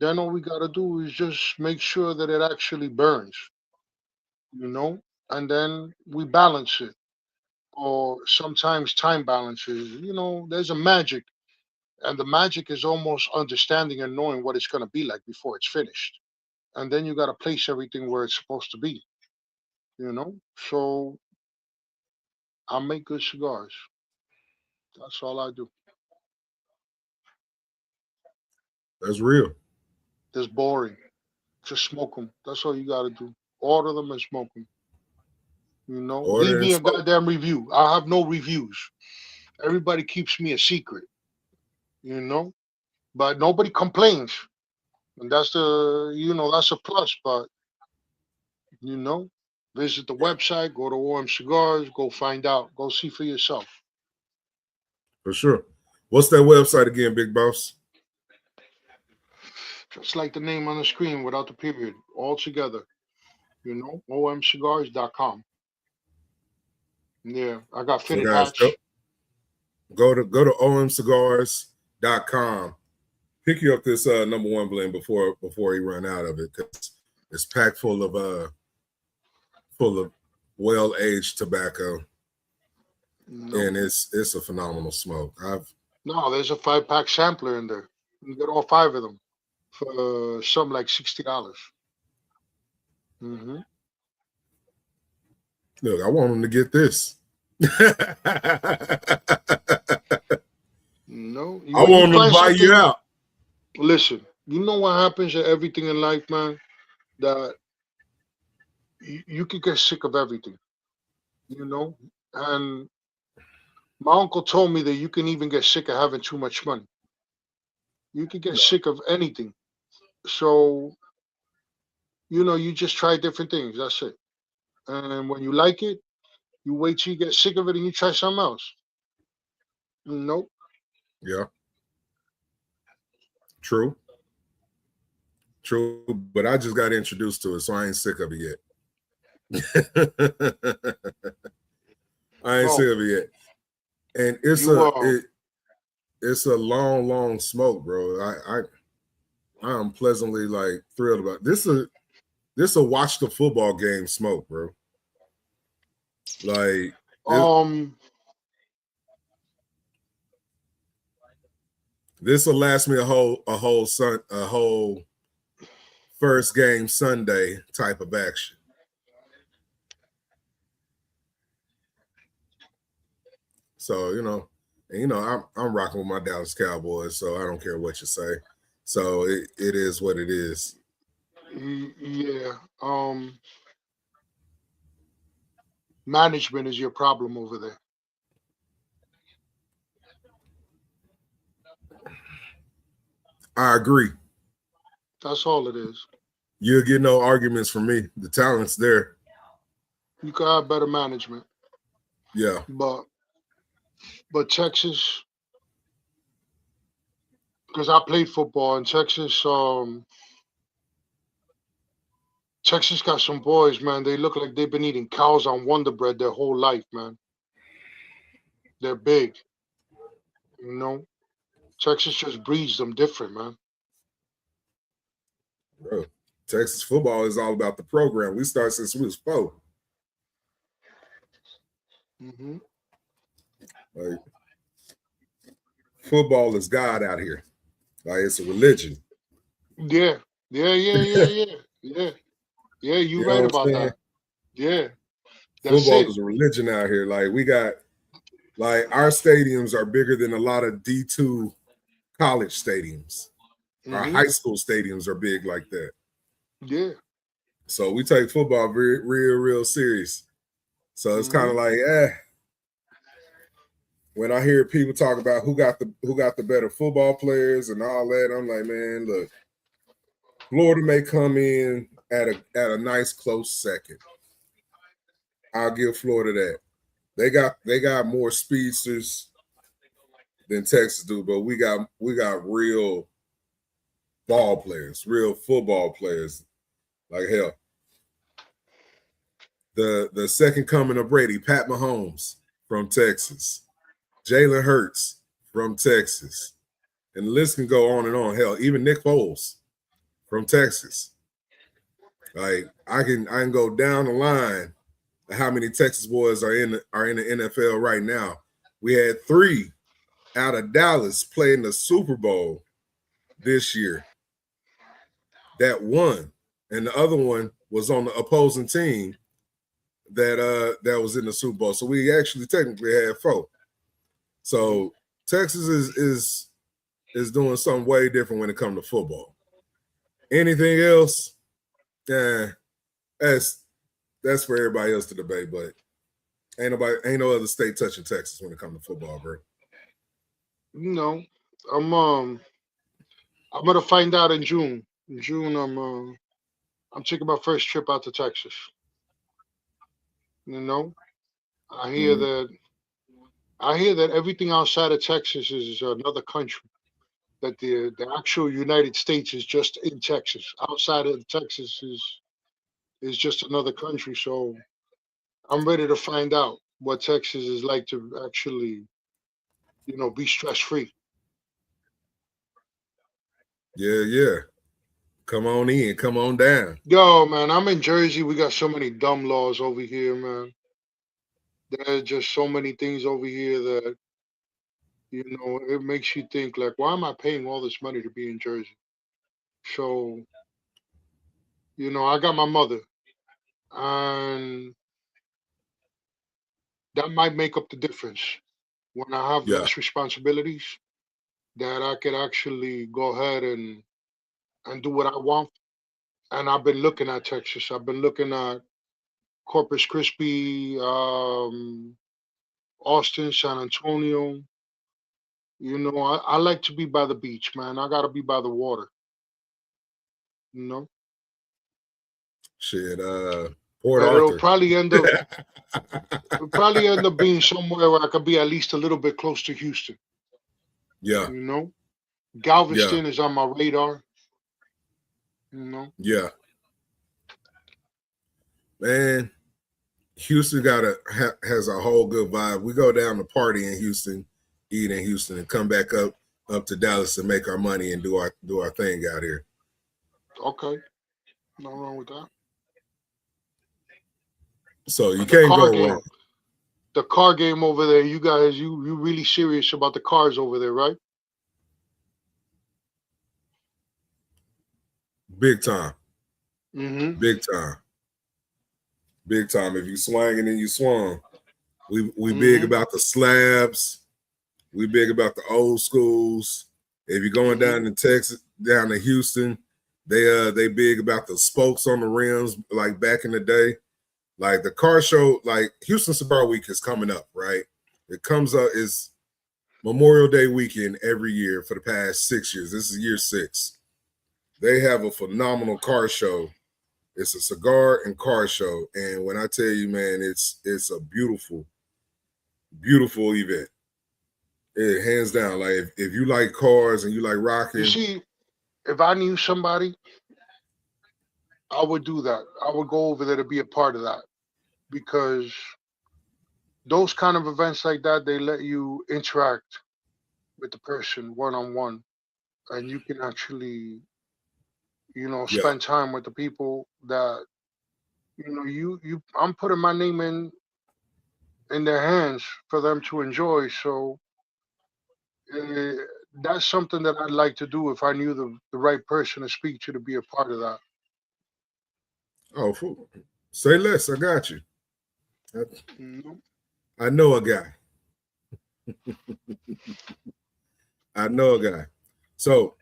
Then all we gotta do is just make sure that it actually burns, and then we balance it. Or sometimes time balances. There's a magic, and the magic is almost understanding and knowing what it's going to be like before it's finished. And then you got to place everything where it's supposed to be. So I make good cigars. That's all I do. That's real. It's boring. Just smoke them. That's all you got to do. Order them and smoke them. Leave Order and me a smoke. goddamn review. I have no reviews. Everybody keeps me a secret, you know, but nobody complains. And that's a plus. But you know, visit the website, go to OM Cigars, go find out, go see for yourself. For sure. What's that website again, Big Boss? Just like the name on the screen without the period, all together. OMCigars.com. Yeah, I got So fitted guys, go hatch. go to omcigars.com. Pick you up this number one blend before he run out of it, because it's packed full of well-aged tobacco. And it's a phenomenal smoke. No, there's a 5-pack sampler in there. You can get all 5 of them for something like $60. Mm-hmm. Look, I want him to get this. No, I want him to buy you out. Listen, you know what happens to everything in life, man? That you could get sick of everything, and my uncle told me that you can even get sick of having too much money. You can get sick of anything. So, you just try different things. That's it. And when you like it, you wait till you get sick of it and you try something else. Nope. Yeah. True. But I just got introduced to it, so I ain't sick of it yet. I ain't sick of it yet. And it's a long smoke, bro. I am pleasantly thrilled about it. This a watch the football game smoke, bro. This will last me a whole first game Sunday type of action. So I'm rocking with my Dallas Cowboys, so I don't care what you say. So it is what it is. Yeah. Management is your problem over there. I agree. That's all it is. You'll get no arguments from me. The talent's there. You could have better management. Yeah. But Texas, because I played football in Texas, Texas got some boys, man. They look like they've been eating cows on Wonder Bread their whole life, man. They're big. Texas just breeds them different, man. Bro, Texas football is all about the program. We started since we was 4. Mm-hmm. Football is God out here. It's a religion. Yeah. You right about that. Yeah. Football is a religion out here. We got Like our stadiums are bigger than a lot of D2 college stadiums. Our Mm-hmm. high school stadiums are big like that. Yeah. So we take football real serious. So it's kind Mm-hmm. of like, when I hear people talk about who got the better football players and all that, I'm like, man, look, Florida may come in at a nice close second. I'll give Florida that. They got more speedsters than Texas do, but we got real ball players, real football players. Like hell. The second coming of Brady, Pat Mahomes from Texas, Jalen Hurts from Texas, and the list can go on and on. Hell, even Nick Foles from Texas. Like I can go down the line of how many Texas boys are in the NFL right now. We had 3 out of Dallas playing the Super Bowl this year that won, and the other one was on the opposing team that was in the Super Bowl. So we actually technically had 4. So Texas is doing something way different when it comes to football. Anything else, yeah, that's for everybody else to debate. But ain't no other state touching Texas when it comes to football, bro. No, I'm gonna find out in June. In June, I'm taking my first trip out to Texas. You know, I hear Mm-hmm. that I hear that everything outside of Texas is another country. That the actual United States is just in Texas. Outside of Texas is just another country. So I'm ready to find out what Texas is like to actually, be stress free. Yeah. Come on in, come on down. Yo, man, I'm in Jersey. We got so many dumb laws over here, man. There's just so many things over here that it makes you think like, why am I paying all this money to be in Jersey? So, I got my mother, and that might make up the difference when I have Yeah, less responsibilities. That I could actually go ahead and do what I want. And I've been looking at Texas. I've been looking at Corpus Christi, Austin, San Antonio. I like to be by the beach, man. I gotta be by the water. You know, shit. Port but it'll Arthur. probably end up it'll probably end up being somewhere where I could be at least a little bit close to Houston. Yeah, You know, yeah, Galveston is on my radar. You know, yeah. Man, Houston has a whole good vibe. We go down to party in Houston, eat in Houston, and come back up to Dallas and make our money and do our thing out here. okay, no wrong with that. So you And the can't car go wrong. game, the car game over there. You guys, you really serious about the cars over there, right? Big time, Mm-hmm. big time, big time. If you swang and then you swung, we big Mm-hmm. about the slabs. We big about the old schools. If you're going Mm-hmm. down to Texas, down to Houston, they big about the spokes on the rims, like back in the day. Like the car show, like Houston Cigar Week is coming up, right? It comes up is Memorial Day weekend every year for the past 6 years. This is year 6. They have a phenomenal car show. It's a cigar and car show, and when I tell you, man, it's a beautiful event. It hands down. Like if you like cars and you like You rocking, see, if I knew somebody, I would do that. I would go over there to be a part of that because those kind of events like that, they let you interact with the person one on one, and you can actually, yeah, spend time with the people that I'm putting my name in their hands for them to enjoy. So uh, that's something that I'd like to do if I knew the right person to speak to be a part of that. oh, say less. I got you. I, You know? I know a guy. I know a guy. So,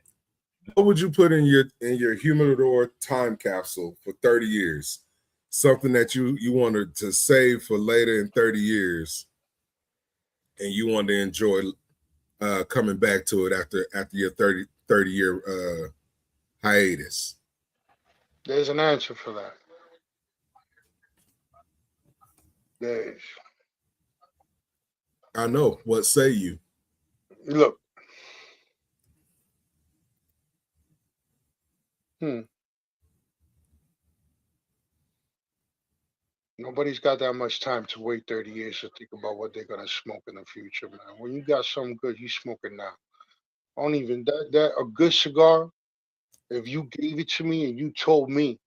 what would you put in your humidor time capsule for 30 years? Something that you wanted to save for later in 30 years, and you want to enjoy coming back to it after your 30 year hiatus. There's an answer for that. There's I know. What say you? look. Hmm. Nobody's got that much time to wait 30 years to think about what they're gonna smoke in the future, man. When you got something good, you smoke it now. I don't even that a good cigar. If you gave it to me and you told me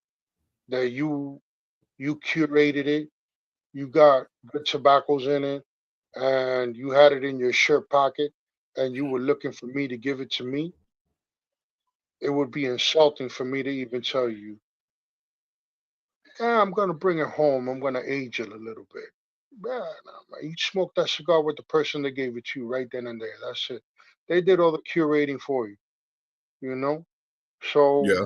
that you curated it, you got good tobaccos in it, and you had it in your shirt pocket, and you were looking for me to give it to me, it would be insulting for me to even tell you, yeah, I'm gonna bring it home. I'm gonna age it a little bit. Yeah, nah, man. You smoke that cigar with the person that gave it to you right then and there. That's it. They did all the curating for you, you know. So, Yeah.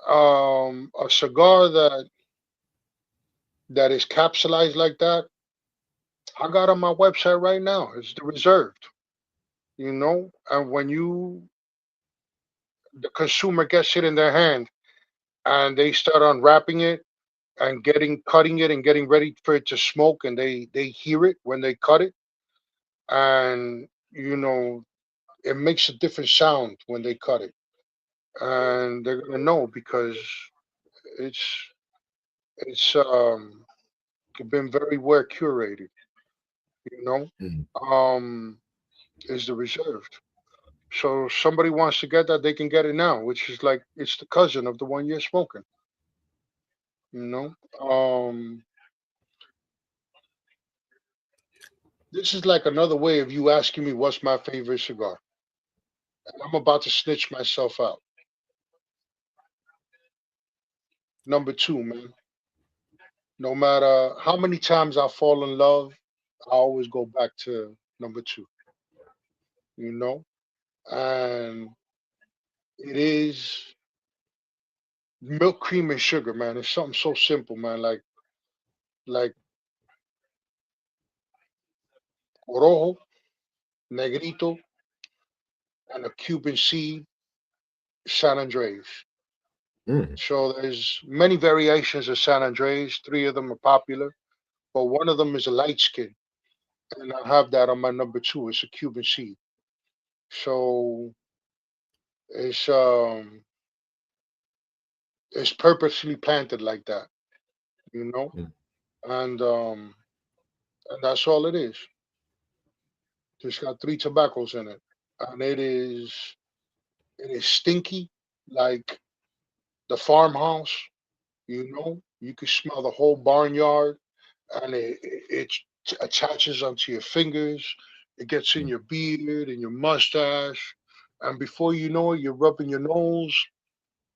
a cigar that is capsulized like that, I got on my website right now. It's the reserved, you know. And when the consumer gets it in their hand and they start unwrapping it and cutting it and getting ready for it to smoke, and they hear it when they cut it, and it makes a different sound when they cut it, and they're gonna know because it's it's been very well curated, you know. Mm. um is the reserved. So somebody wants to get that, they can get it now, which is like it's the cousin of the one you're smoking, you know. This is like another way of you asking me what's my favorite cigar, and I'm about to snitch myself out. Number two, man. No matter how many times I fall in love, I always go back to number two, you know? And it is milk, cream, and sugar, man. It's something so simple, man. Like Orojo, Negrito, and a Cuban seed, San Andres. Mm. So there's many variations of San Andres. Three of them are popular, but one of them is a light skin. And I have that on my number two. It's a Cuban seed. So it's um it's purposely planted like that, you know? Mm. And that's all it is. It's got three tobaccos in it. And it is stinky like the farmhouse, you know? You can smell the whole barnyard, and it attaches onto your fingers. It gets in Mm. your beard and your mustache. And before you know it, you're rubbing your nose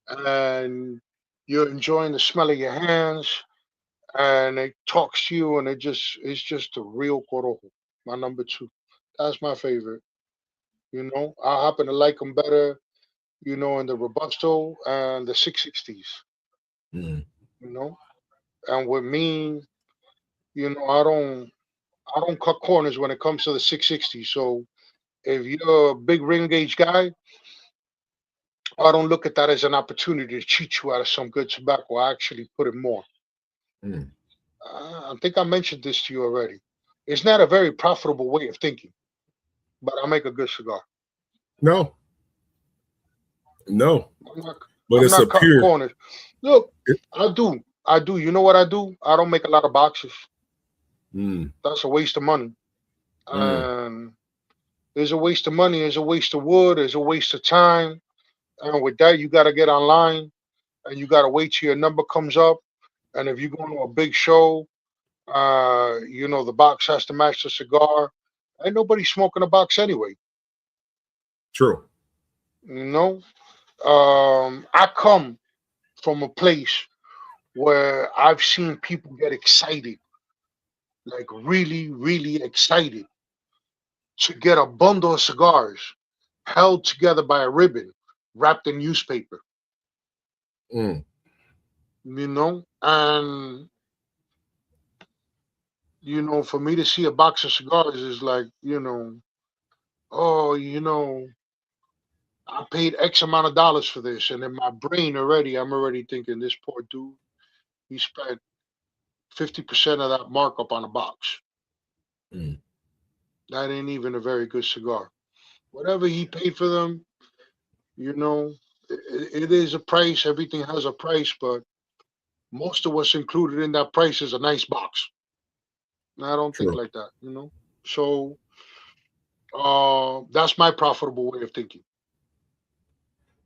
and you're enjoying the smell of your hands, and it talks to you, and it's just a real corojo. My number two. That's my favorite. You know, I happen to like them better, in the Robusto and the 660s, Mm. you know. And with me, I don't cut corners when it comes to the 660. So if you're a big ring gauge guy, I don't look at that as an opportunity to cheat you out of some good tobacco. I actually put it more. Mm. I think I mentioned this to you already. It's not a very profitable way of thinking, but I make a good cigar. No, no, I'm not but I'm it's a not cutting pure. corners. Look, It, I do. I do. You know what I do? I don't make a lot of boxes. mm. That's a waste of money. Mm. And there's a waste of money, there's a waste of wood, there's a waste of time. And with that, you gotta get online and you gotta wait till your number comes up. And if you go to a big show, the box has to match the cigar. Ain't nobody smoking a box anyway. True. You know? I come from a place where I've seen people get excited, like really, really excited to get a bundle of cigars held together by a ribbon wrapped in newspaper. Mm. And for me to see a box of cigars is like, oh, I paid X amount of dollars for this, and in my brain already, I'm already thinking this poor dude, he spent 50% of that markup on a box. Mm. That ain't even a very good cigar. Whatever he paid for them, it is a price. Everything has a price, but most of what's included in that price is a nice box. And I don't think True. like that. So that's my profitable way of thinking.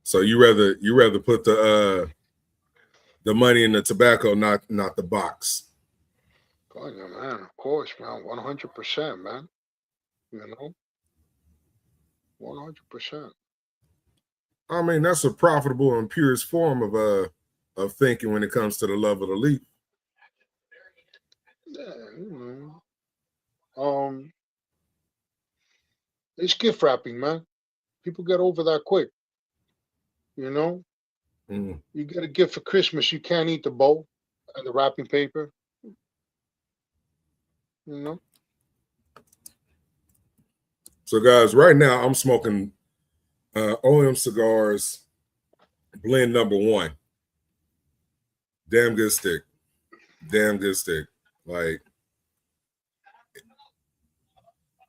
So you rather put the money in the tobacco, not the box. Oh, yeah, man, of course, man, 100%, man. 100%. I mean, that's a profitable and purest form of thinking when it comes to the love of the leaf. Yeah. It's gift wrapping, man. People get over that quick. Mm. You get a gift for Christmas, you can't eat the bowl and the wrapping paper. You know. So, guys, right now I'm smoking OM Cigars blend number 1. Damn good stick. Damn good stick. Like,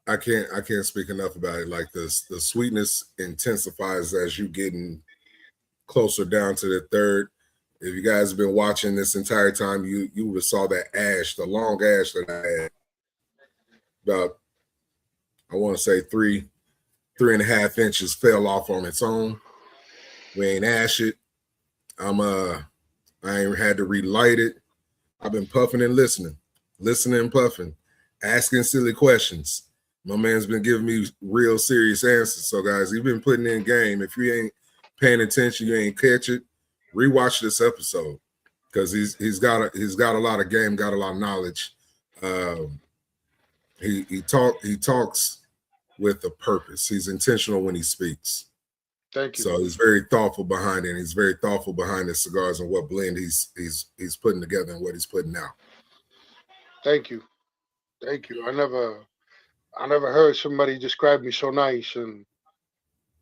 I can't speak enough about it. Like this, the sweetness intensifies as you getting closer down to the third. If you guys have been watching this entire time, you would have saw that ash, the long ash that I had. About, I want to say 3.5 inches fell off on its own. We ain't ash it. I ain't had to relight it. I've been puffing and listening and puffing, asking silly questions. My man's been giving me real serious answers. So, guys, he's been putting in game. If you ain't paying attention, you ain't catch it. Rewatch this episode because he's got a lot of game, got a lot of knowledge. He talks with a purpose. He's intentional when he speaks. Thank you. So he's very thoughtful behind it. And he's very thoughtful behind his cigars and what blend he's putting together and what he's putting out. Thank you. I never heard somebody describe me so nice, and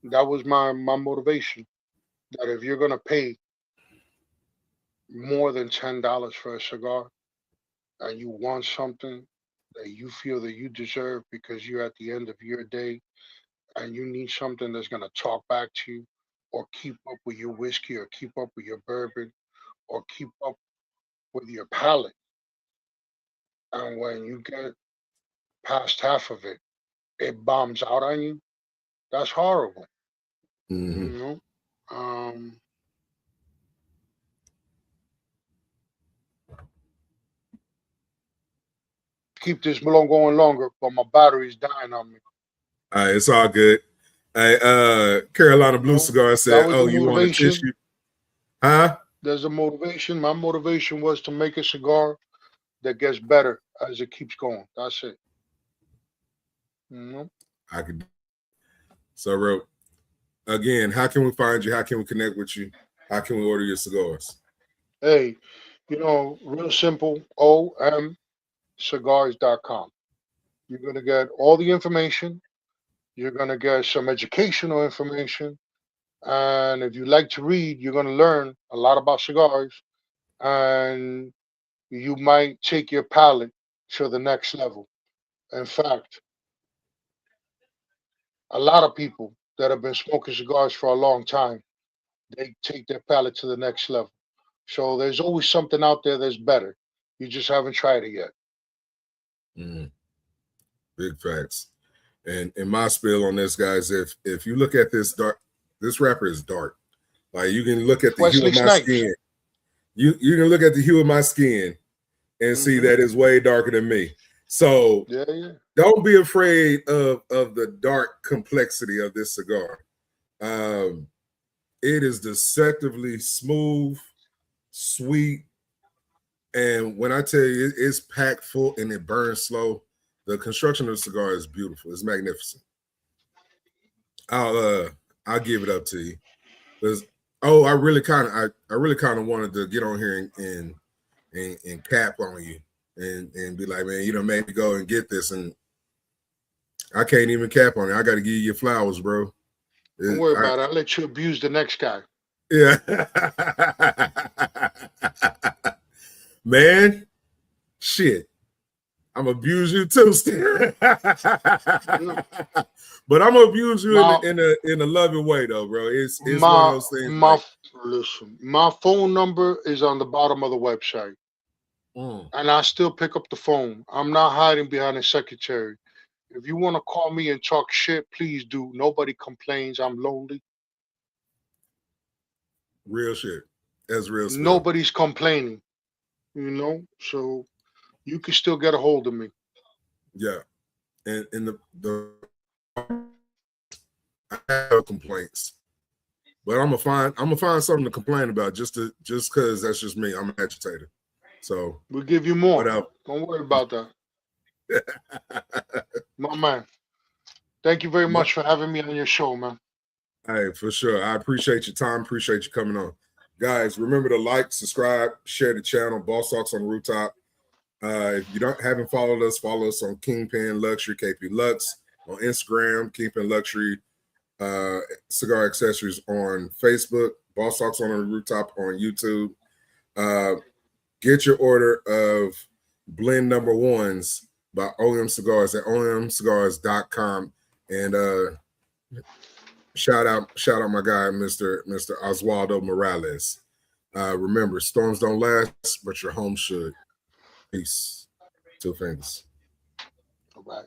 that was my motivation. That if you're gonna pay more than $10 for a cigar, and you want something that you feel that you deserve because you're at the end of your day, and you need something that's gonna talk back to you, or keep up with your whiskey, or keep up with your bourbon, or keep up with your palate, and when you get past half of it, it bombs out on you. That's horrible. Mm-hmm. You know. Keep this balloon going longer, but my battery's dying on me. It's all good. Carolina Blue Cigar said, That was "Oh, the you want a motivation. tissue? Huh?" There's a motivation. My motivation was to make a cigar that gets better as it keeps going. That's it. I could. So, Ro, again, how can we find you? How can we connect with you? How can we order your cigars? Hey, real simple. omcigars.com. You're gonna get all the information. You're gonna get some educational information, and if you like to read, you're gonna learn a lot about cigars, and you might take your palate to the next level. In fact, a lot of people that have been smoking cigars for a long time, they take their palate to the next level. So there's always something out there that's better. You just haven't tried it yet. Big facts. And my spill on this, guys, if you look at this this wrapper is dark. Like you can look at the hue of my skin. You can look at the hue of my skin and see that it's way darker than me. So don't be afraid of the dark complexity of this cigar. It is deceptively smooth, sweet, and when I tell you it's packed full and it burns slow, The construction of the cigar is beautiful. It's magnificent. I'll give it up to you. I really kind of wanted to get on here and cap on you and be like, man, maybe go and get this, and I can't even cap on it. I got to give you your flowers, bro. Don't worry about it. I'll let you abuse the next guy. Yeah. Man, shit. I'm gonna abuse you too, still. But I'm gonna abuse you in a loving way, though, bro. It's one of those things. Listen, my phone number is on the bottom of the website, and I still pick up the phone. I'm not hiding behind a secretary. If you want to call me and talk shit, please do. Nobody complains. I'm lonely. Real shit. That's real shit. Nobody's complaining, so you can still get a hold of me. Yeah. And the I have complaints. But I'm gonna find something to complain about just because that's just me. I'm an agitator. So we'll give you more. Don't worry about that. My man. Thank you very much for having me on your show, man. Hey, for sure. I appreciate your time. Appreciate you coming on. Guys, remember to like, subscribe, share the channel, Bosstalks on the Rooftop. If you haven't followed us, follow us on Kingpin Luxury, KP Lux, on Instagram, Kingpin Luxury, Cigar Accessories on Facebook, Bosstalks on the Rooftop on YouTube. Get your order of blend number ones by OM Cigars at omcigars.com. And shout out my guy, Mr. Osvaldo Morales. Remember, storms don't last, but your home should. Peace. Two fingers. All right.